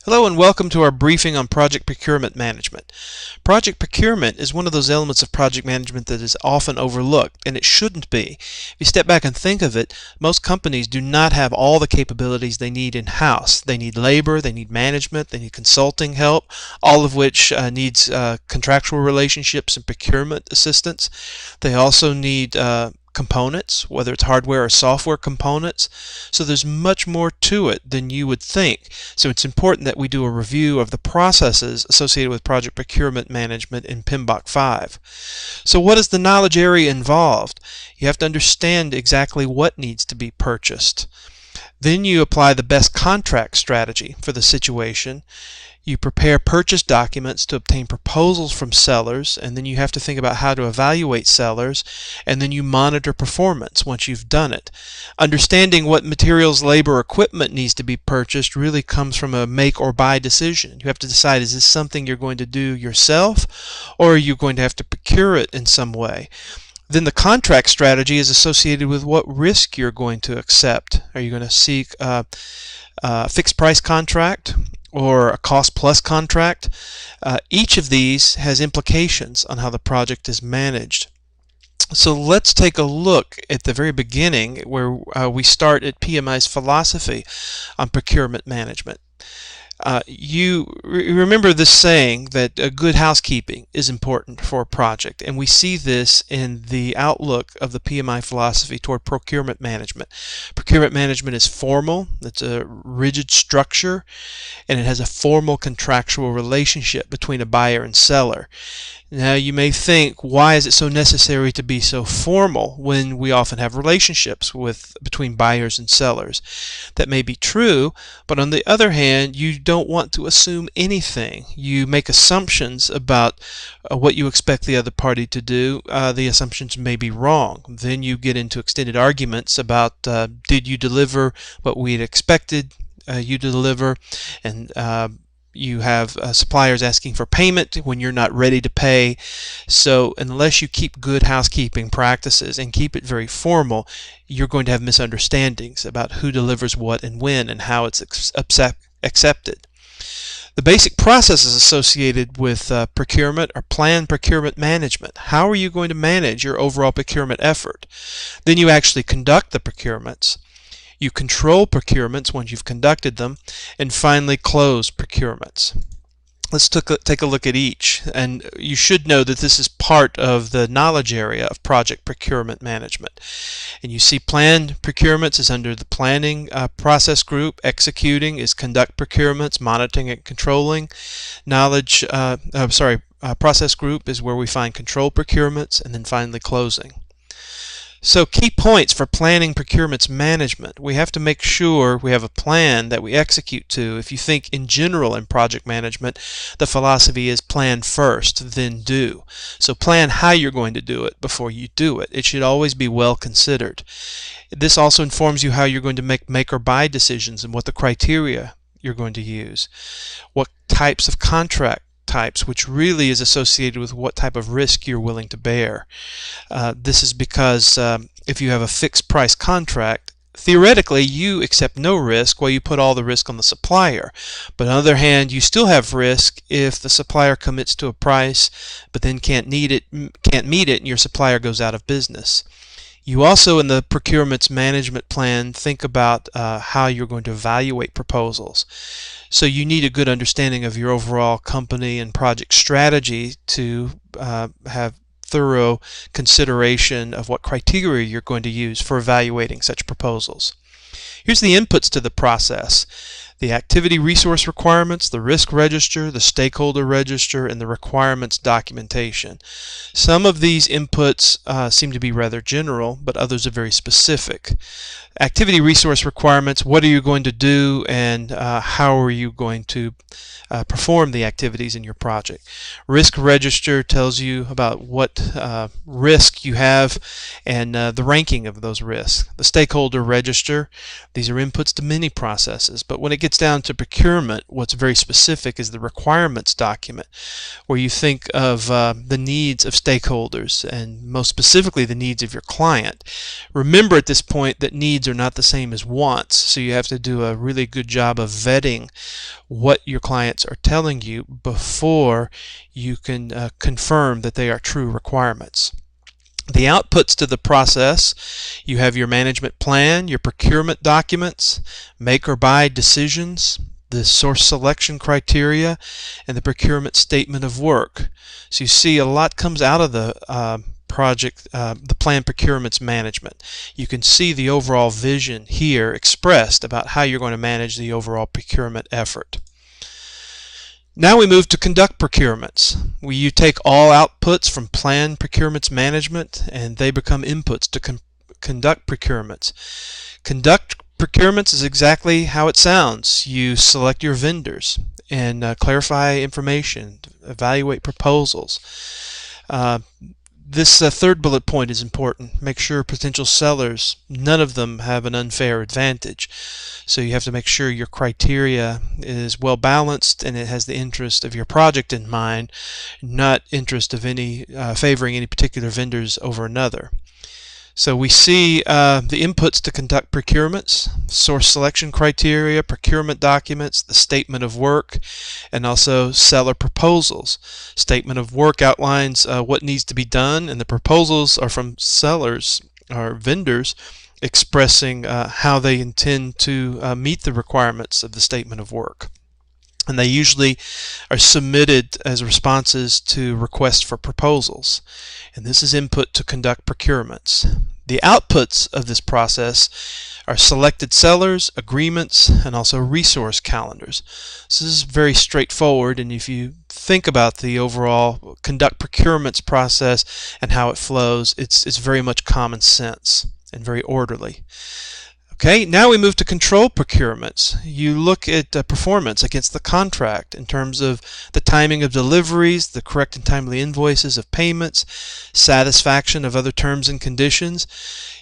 Hello and welcome to our briefing on project procurement management. Project procurement is one of those elements of project management that is often overlooked, and it shouldn't be. If you step back and think of it, most companies do not have all the capabilities they need in-house. They need labor, they need management, they need consulting help, all of which needs contractual relationships and procurement assistance. They also need components, whether it's hardware or software components. So there's much more to it than you would think. So it's important that we do a review of the processes associated with project procurement management in PMBOK 5. So what is the knowledge area involved? You have to understand exactly what needs to be purchased. Then you apply the best contract strategy for the situation. You prepare purchase documents to obtain proposals from sellers, and then you have to think about how to evaluate sellers, and then you monitor performance once you've done it. Understanding what materials, labor, equipment needs to be purchased really comes from a make or buy decision. You have to decide, is this something you're going to do yourself, or are you going to have to procure it in some way? Then the contract strategy is associated with what risk you're going to accept. Are you going to seek a fixed price contract or a cost plus contract? Each of these has implications on how the project is managed. So let's take a look at the very beginning where we start at PMI's philosophy on procurement management. You remember this saying that good housekeeping is important for a project, and we see this in the outlook of the PMI philosophy toward procurement management. Procurement management is formal, it's a rigid structure, and it has a formal contractual relationship between a buyer and seller. Now you may think, why is it so necessary to be so formal when we often have relationships between buyers and sellers? That may be true, but on the other hand, you don't want to assume anything. You make assumptions about what you expect the other party to do. The assumptions may be wrong. Then you get into extended arguments about did you deliver what we had expected you to deliver, and you have suppliers asking for payment when you're not ready to pay. So unless you keep good housekeeping practices and keep it very formal, you're going to have misunderstandings about who delivers what and when and how it's accepted. The basic processes associated with procurement are planned procurement management. How are you going to manage your overall procurement effort? Then you actually conduct the procurements. You control procurements once you've conducted them, and finally close procurements. Let's take a look at each, and you should know that this is part of the knowledge area of project procurement management. And you see planned procurements is under the planning process group, executing is conduct procurements, monitoring and controlling. Process group is where we find control procurements, and then finally closing. So key points for planning procurements management. We have to make sure we have a plan that we execute to. If you think in general in project management, the philosophy is plan first, then do. So plan how you're going to do it before you do it. It should always be well considered. This also informs you how you're going to make or buy decisions and what the criteria you're going to use. What types of contract types, which really is associated with what type of risk you're willing to bear. This is because if you have a fixed price contract, theoretically you accept no risk while you put all the risk on the supplier. But on the other hand, you still have risk if the supplier commits to a price but then can't meet it and your supplier goes out of business. You also, in the procurements management plan, think about how you're going to evaluate proposals. So you need a good understanding of your overall company and project strategy to have thorough consideration of what criteria you're going to use for evaluating such proposals. Here's the inputs to the process: the activity resource requirements, the risk register, the stakeholder register, and the requirements documentation. Some of these inputs seem to be rather general, but others are very specific. Activity resource requirements: what are you going to do and how are you going to perform the activities in your project. Risk register tells you about what risk you have and the ranking of those risks. The stakeholder register: these are inputs to many processes, but when it gets gets down to procurement, what's very specific is the requirements document, where you think of the needs of stakeholders and most specifically the needs of your client. Remember at this point that needs are not the same as wants, so you have to do a really good job of vetting what your clients are telling you before you can confirm that they are true requirements. The outputs to the process, you have your management plan, your procurement documents, make or buy decisions, the source selection criteria, and the procurement statement of work. So you see a lot comes out of the the plan procurements management. You can see the overall vision here expressed about how you're going to manage the overall procurement effort. Now we move to conduct procurements, where you take all outputs from plan procurements management and they become inputs to conduct procurements. Conduct procurements is exactly how it sounds. You select your vendors and clarify information, evaluate proposals. This third bullet point is important. Make sure potential sellers, none of them have an unfair advantage. So you have to make sure your criteria is well balanced and it has the interest of your project in mind, not interest of favoring any particular vendors over another. So we see the inputs to conduct procurements, source selection criteria, procurement documents, the statement of work, and also seller proposals. Statement of work outlines what needs to be done, and the proposals are from sellers or vendors expressing how they intend to meet the requirements of the statement of work. And they usually are submitted as responses to requests for proposals. And this is input to conduct procurements. The outputs of this process are selected sellers, agreements, and also resource calendars. So this is very straightforward, and if you think about the overall conduct procurements process and how it flows, it's very much common sense and very orderly. Okay, now we move to control procurements. You look at performance against the contract in terms of the timing of deliveries, the correct and timely invoices of payments, satisfaction of other terms and conditions.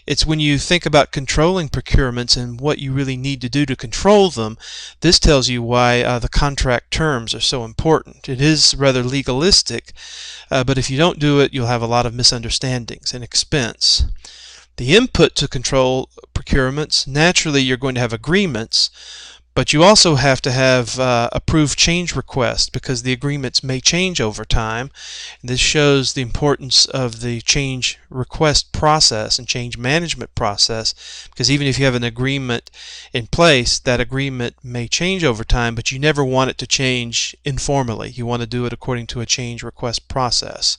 It's when you think about controlling procurements and what you really need to do to control them, this tells you why the contract terms are so important. It is rather legalistic, but if you don't do it, you'll have a lot of misunderstandings and expense. The input to control procurements, naturally you're going to have agreements, but you also have to have approved change requests because the agreements may change over time. And this shows the importance of the change request process and change management process, because even if you have an agreement in place, that agreement may change over time, but you never want it to change informally. You want to do it according to a change request process.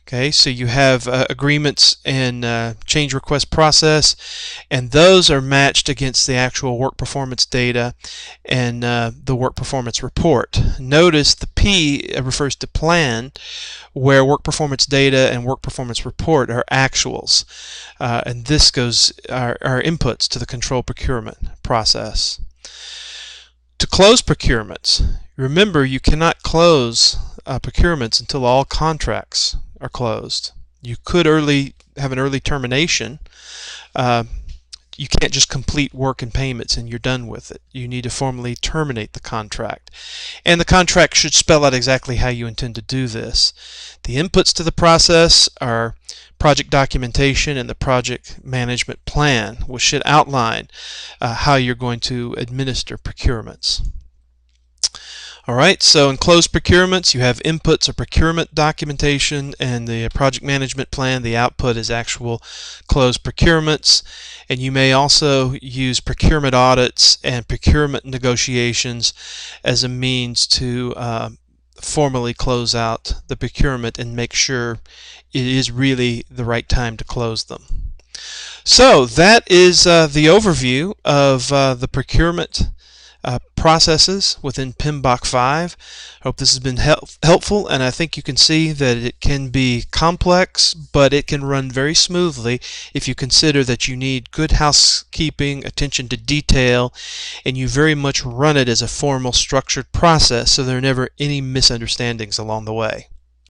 Okay, so you have agreements and change request process, and those are matched against the actual work performance data and the work performance report. Notice the P refers to plan, where work performance data and work performance report are actuals, and this are inputs to the control procurement process. To close procurements, remember you cannot close procurements until all contracts are closed. You could have an early termination. You can't just complete work and payments and you're done with it. You need to formally terminate the contract. And the contract should spell out exactly how you intend to do this. The inputs to the process are project documentation and the project management plan, which should outline how you're going to administer procurements. Alright, so in closed procurements you have inputs of procurement documentation and the project management plan. The output is actual closed procurements, and you may also use procurement audits and procurement negotiations as a means to formally close out the procurement and make sure it is really the right time to close them. So that is the overview of the procurement processes within PMBOK 5. I hope this has been helpful, and I think you can see that it can be complex, but it can run very smoothly if you consider that you need good housekeeping, attention to detail, and you very much run it as a formal, structured process so there are never any misunderstandings along the way.